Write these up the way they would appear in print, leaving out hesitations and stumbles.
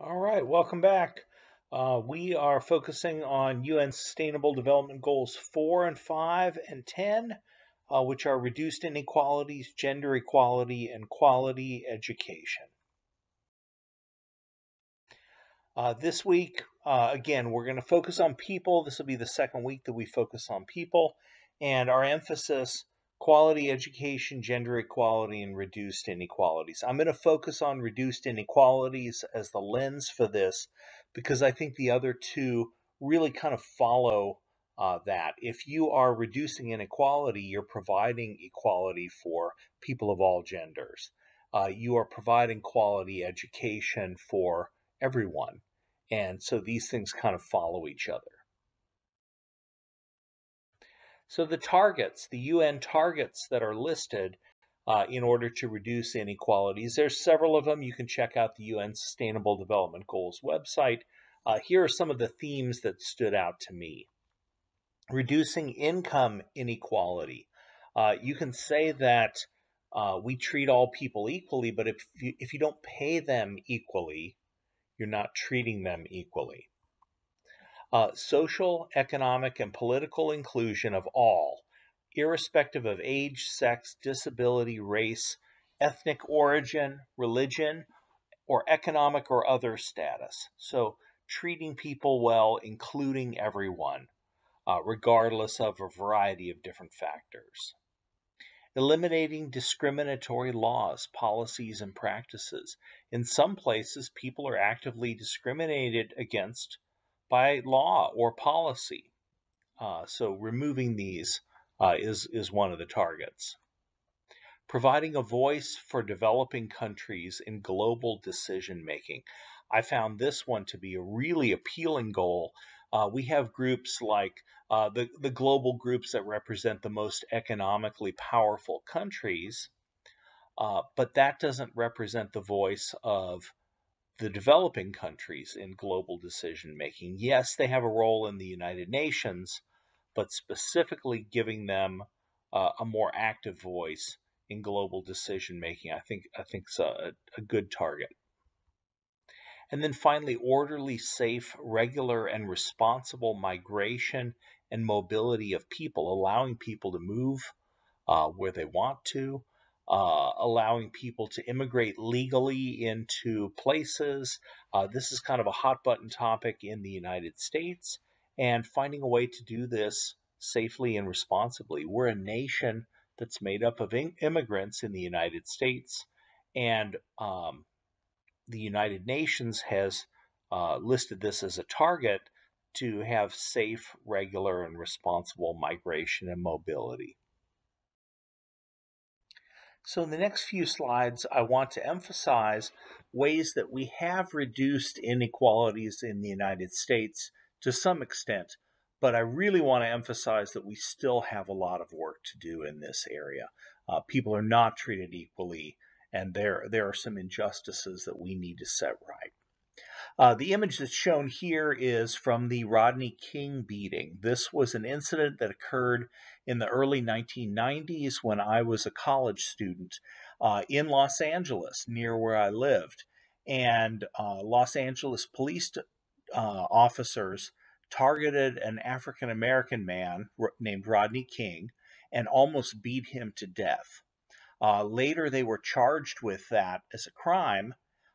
All right, welcome back. We are focusing on UN Sustainable Development Goals 4 and 5 and 10, which are reduced inequalities, gender equality, and quality education. This week, again, we're going to focus on people. This will be the second week that we focus on people, and our emphasis quality education, gender equality, and reduced inequalities. I'm going to focus on reduced inequalities as the lens for this because I think the other two really kind of follow that. If you are reducing inequality, you're providing equality for people of all genders. You are providing quality education for everyone. And so these things kind of follow each other. So the targets, the UN targets that are listed in order to reduce inequalities, there's several of them. You can check out the UN Sustainable Development Goals website. Here are some of the themes that stood out to me. Reducing income inequality. You can say that we treat all people equally, but if you don't pay them equally, you're not treating them equally. Social, economic, and political inclusion of all, irrespective of age, sex, disability, race, ethnic origin, religion, or economic or other status. So treating people well, including everyone, regardless of a variety of different factors. Eliminating discriminatory laws, policies, and practices. In some places, people are actively discriminated against by law or policy. So removing these is one of the targets. Providing a voice for developing countries in global decision making. I found this one to be a really appealing goal. We have groups like the global groups that represent the most economically powerful countries, but that doesn't represent the voice of the developing countries in global decision making. Yes, they have a role in the United Nations, but specifically giving them a more active voice in global decision making, I think is a good target. And then finally, orderly, safe, regular, and responsible migration and mobility of people, allowing people to move where they want to, allowing people to immigrate legally into places. This is kind of a hot button topic in the United States, and finding a way to do this safely and responsibly. We're a nation that's made up of immigrants in the United States, and the United Nations has listed this as a target to have safe, regular, and responsible migration and mobility. So in the next few slides, I want to emphasize ways that we have reduced inequalities in the United States to some extent, but I really want to emphasize that we still have a lot of work to do in this area. People are not treated equally, and there are some injustices that we need to set right. The image that's shown here is from the Rodney King beating. This was an incident that occurred in the early 1990s when I was a college student in Los Angeles, near where I lived. And Los Angeles police officers targeted an African American man named Rodney King and almost beat him to death. Later, they were charged with that as a crime,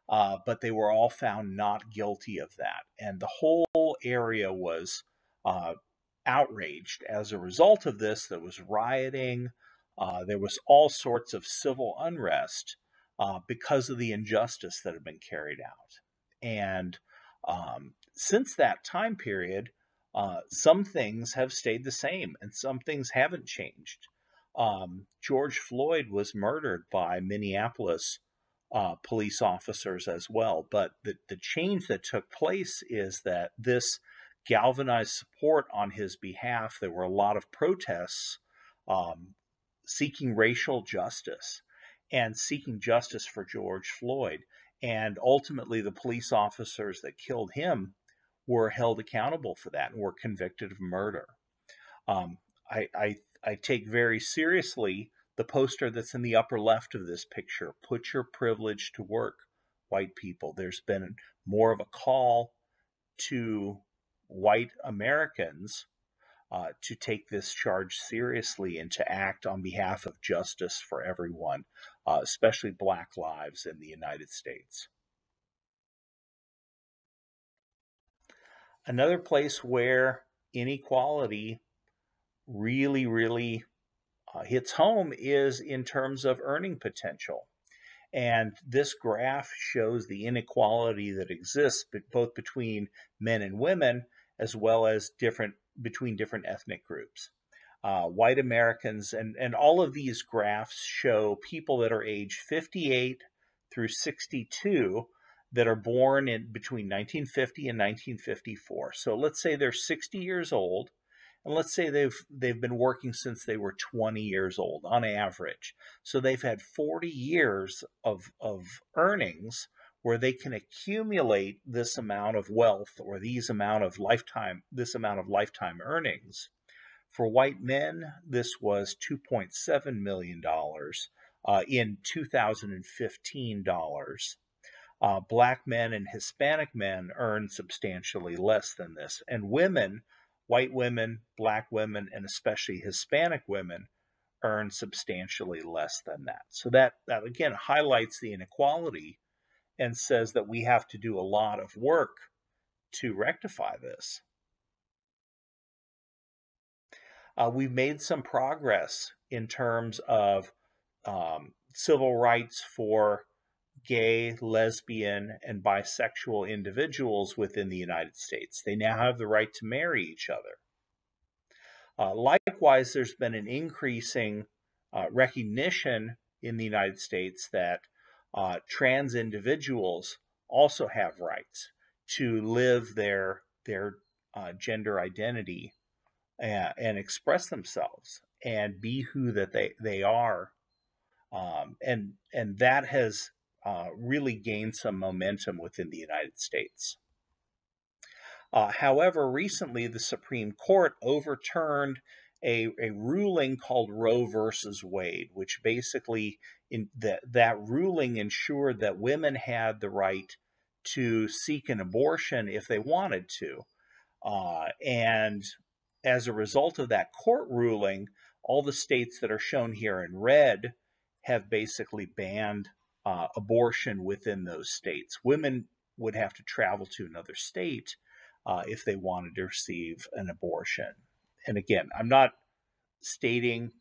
but they were all found not guilty of that. And the whole area was outraged as a result of this. There was rioting, there was all sorts of civil unrest because of the injustice that had been carried out. And since that time period, some things have stayed the same and some things haven't changed. George Floyd was murdered by Minneapolis police officers as well. But the change that took place is that this galvanized support on his behalf. There were a lot of protests seeking racial justice and seeking justice for George Floyd. And ultimately, the police officers that killed him were held accountable for that and were convicted of murder. I take very seriously the poster that's in the upper left of this picture. Put your privilege to work white people. There's been more of a call to white Americans to take this charge seriously and to act on behalf of justice for everyone, especially Black lives in the United States. Another place where inequality really hits home is in terms of earning potential. And this graph shows the inequality that exists both between men and women, as well as between different ethnic groups. White Americans, and all of these graphs show people that are age 58 through 62 that are born in between 1950 and 1954. So let's say they're 60 years old, and let's say they've been working since they were 20 years old on average. So they've had 40 years of earnings where they can accumulate this amount of wealth or this amount of lifetime earnings. For white men, this was $2.7 million in 2015 dollars. Black men and Hispanic men earn substantially less than this. And women, white women, black women, and especially Hispanic women, earn substantially less than that. So that again highlights the inequality and says that we have to do a lot of work to rectify this. We've made some progress in terms of civil rights for gay, lesbian, and bisexual individuals within the United States. They now have the right to marry each other. Likewise, there's been an increasing recognition in the United States that trans individuals also have rights to live their gender identity and express themselves and be who that they are. And that has really gained some momentum within the United States. However, recently the Supreme Court overturned a ruling called Roe versus Wade, which basically that ruling ensured that women had the right to seek an abortion if they wanted to. And as a result of that court ruling, all the states that are shown here in red have basically banned abortion within those states. Women would have to travel to another state if they wanted to receive an abortion. And again, I'm not stating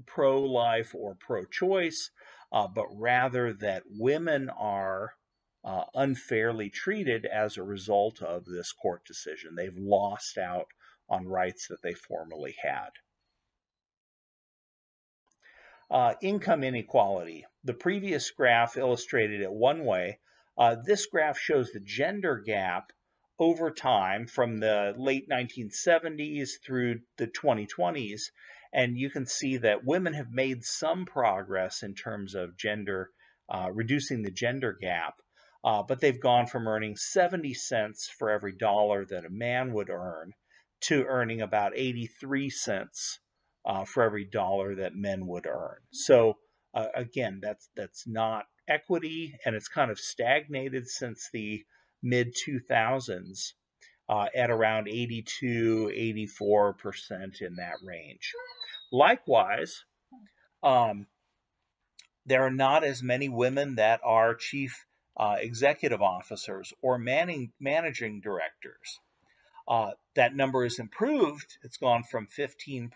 pro-life or pro-choice, but rather that women are unfairly treated as a result of this court decision. They've lost out on rights that they formerly had. Income inequality. The previous graph illustrated it one way. This graph shows the gender gap over time from the late 1970s through the 2020s. And you can see that women have made some progress in terms of reducing the gender gap. But they've gone from earning 70 cents for every dollar that a man would earn to earning about 83 cents for every dollar that men would earn. So again, that's not equity, and it's kind of stagnated since the mid 2000s at around 82, 84% in that range. Likewise, there are not as many women that are chief executive officers or managing directors. That number has improved. It's gone from 15%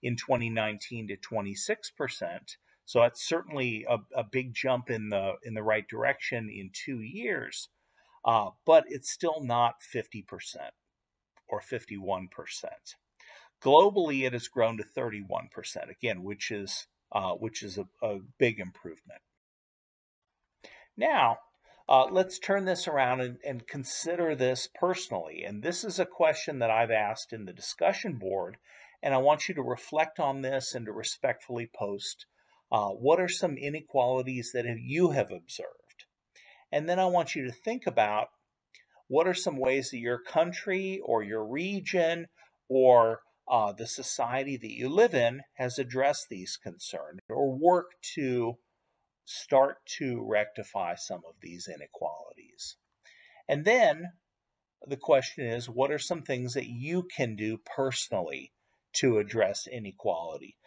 in 2019 to 26%. So that's certainly a big jump in the right direction in 2 years. But it's still not 50% or 51%. Globally, it has grown to 31%, again, which is a big improvement. Now, let's turn this around and consider this personally. And this is a question that I've asked in the discussion board, and I want you to reflect on this and to respectfully post what are some inequalities that you have observed. And then I want you to think about what are some ways that your country or your region or the society that you live in has addressed these concerns or worked to start to rectify some of these inequalities. And then the question is, what are some things that you can do personally to address inequality?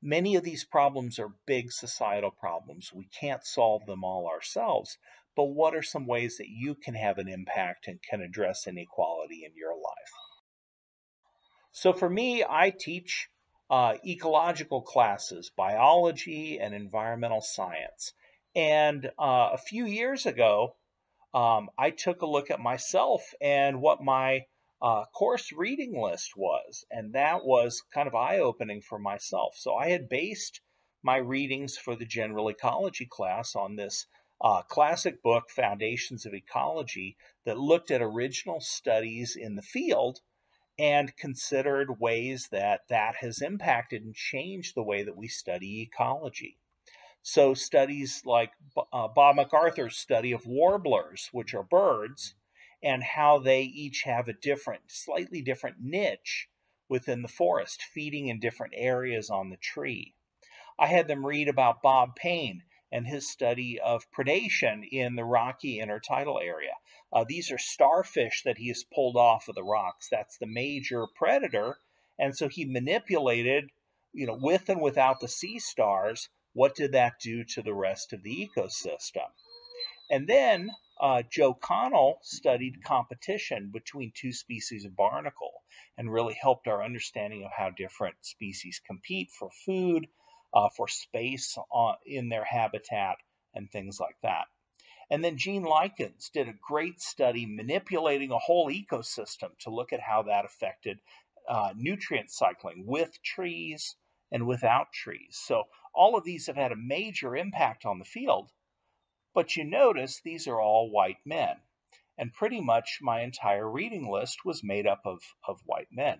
Many of these problems are big societal problems. We can't solve them all ourselves, but what are some ways that you can have an impact and can address inequality in your life? So for me, I teach ecological classes, biology and environmental science. And a few years ago, I took a look at myself and what my course reading list was, and that was kind of eye-opening for myself. So I had based my readings for the general ecology class on this classic book, Foundations of Ecology, that looked at original studies in the field and considered ways that that has impacted and changed the way that we study ecology. So studies like Bob MacArthur's study of warblers, which are birds, and how they each have a different, slightly different niche within the forest, feeding in different areas on the tree. I had them read about Bob Payne and his study of predation in the rocky intertidal area. These are starfish that he has pulled off of the rocks. That's the major predator. And so he manipulated, with and without the sea stars, what did that do to the rest of the ecosystem? And then Joe Connell studied competition between two species of barnacle and really helped our understanding of how different species compete for food, for space in their habitat, and things like that. And then Gene Likens did a great study manipulating a whole ecosystem to look at how that affected nutrient cycling with trees and without trees. So all of these have had a major impact on the field. But you notice these are all white men. And pretty much my entire reading list was made up of white men.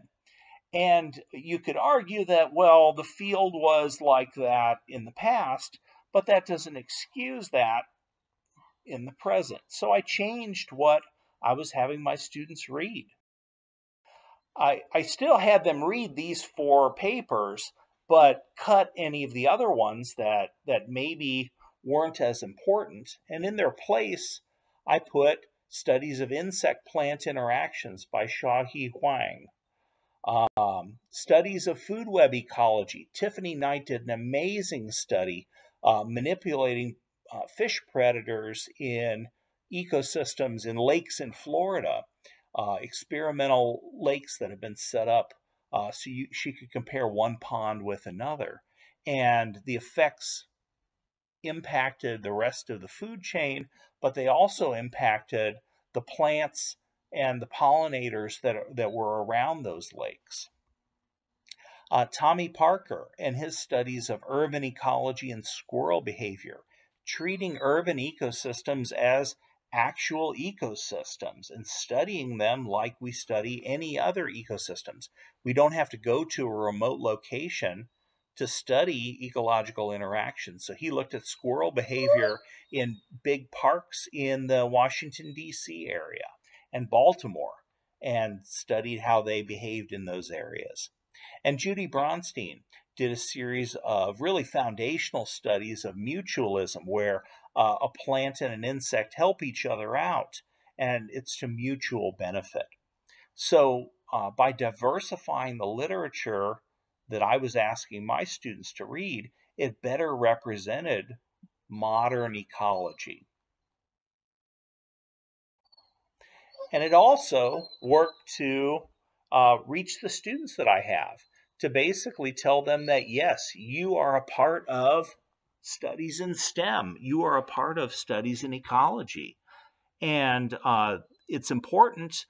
And you could argue that, well, the field was like that in the past, but that doesn't excuse that in the present. So I changed what I was having my students read. I still had them read these 4 papers, but cut any of the other ones that maybe weren't as important. And in their place, I put Studies of Insect-Plant Interactions by Xiaohe Huang. Studies of food web ecology. Tiffany Knight did an amazing study manipulating fish predators in ecosystems in lakes in Florida, experimental lakes that have been set up so she could compare one pond with another. And the effects impacted the rest of the food chain, but they also impacted the plants and the pollinators that were around those lakes. Tommy Parker and his studies of urban ecology and squirrel behavior, treating urban ecosystems as actual ecosystems and studying them like we study any other ecosystems. We don't have to go to a remote location to study ecological interactions. So he looked at squirrel behavior in big parks in the Washington, D.C. area and Baltimore and studied how they behaved in those areas. And Judy Bronstein did a series of really foundational studies of mutualism where a plant and an insect help each other out, and it's to mutual benefit. So by diversifying the literature that I was asking my students to read, it better represented modern ecology. And it also worked to reach the students that I have, to basically tell them that, yes, you are a part of studies in STEM. You are a part of studies in ecology. And it's important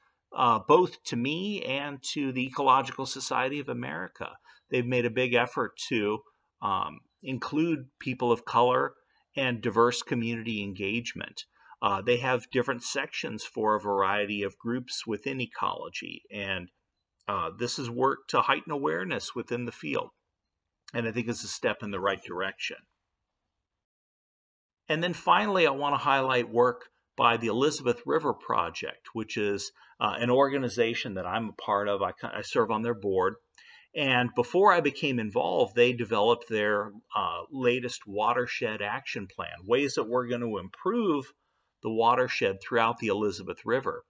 both to me and to the Ecological Society of America. They've made a big effort to include people of color and diverse community engagement. They have different sections for a variety of groups within ecology, and this is work to heighten awareness within the field, and I think it's a step in the right direction. And then finally, I want to highlight work by the Elizabeth River Project, which is an organization that I'm a part of. I serve on their board, And before I became involved, they developed their latest watershed action plan, ways that we're going to improve the watershed throughout the Elizabeth River.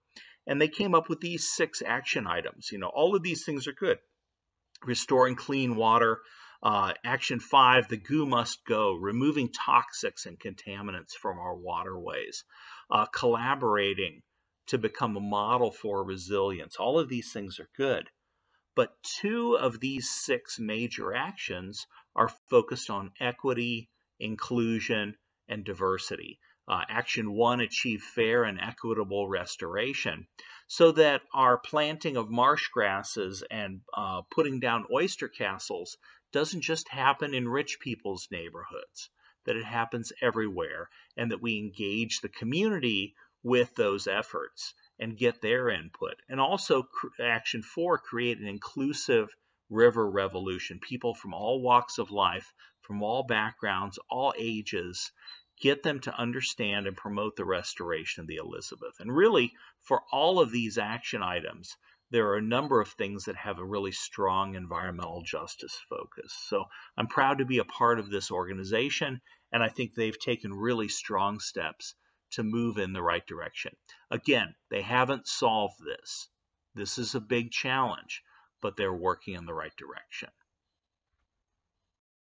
And they came up with these 6 action items. All of these things are good. Restoring clean water. Action 5, the goo must go, removing toxics and contaminants from our waterways. Collaborating to become a model for resilience. All of these things are good. But 2 of these 6 major actions are focused on equity, inclusion, and diversity. Action 1, achieve fair and equitable restoration, so that our planting of marsh grasses and putting down oyster castles doesn't just happen in rich people's neighborhoods, that it happens everywhere, and that we engage the community with those efforts and get their input. And also, action 4, create an inclusive river revolution. People from all walks of life, from all backgrounds, all ages, get them to understand and promote the restoration of the Elizabeth. And really, for all of these action items, there are a number of things that have a really strong environmental justice focus. So I'm proud to be a part of this organization, and I think they've taken really strong steps to move in the right direction. Again, they haven't solved this. This is a big challenge, but they're working in the right direction.